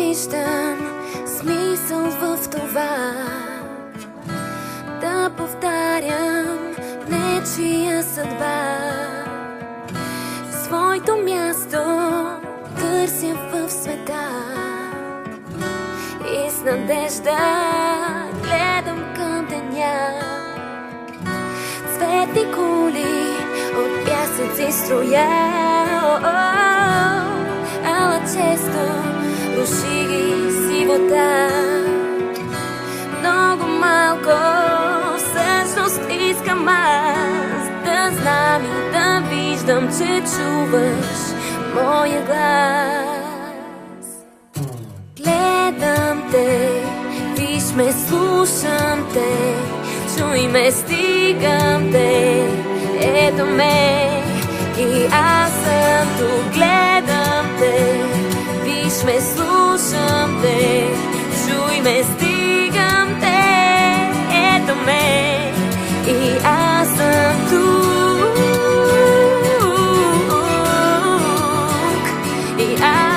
виждам смисъл в това да повтарям нечия съдба. Своето място търся в света и с надежда гледам към деня. Цветни кули от пясъци строя, ала често руши ги сивота. Много малко всъщност искам аз да знам и да виждам, че чуваш моя глас. Гледам те, виж ме, слушам те, чуй ме, стигам те, ето ме и аз съм тук. Гледам те, виж ме, слушам те, чуй ме, стигам те, ето ме и аз съм тук. И аз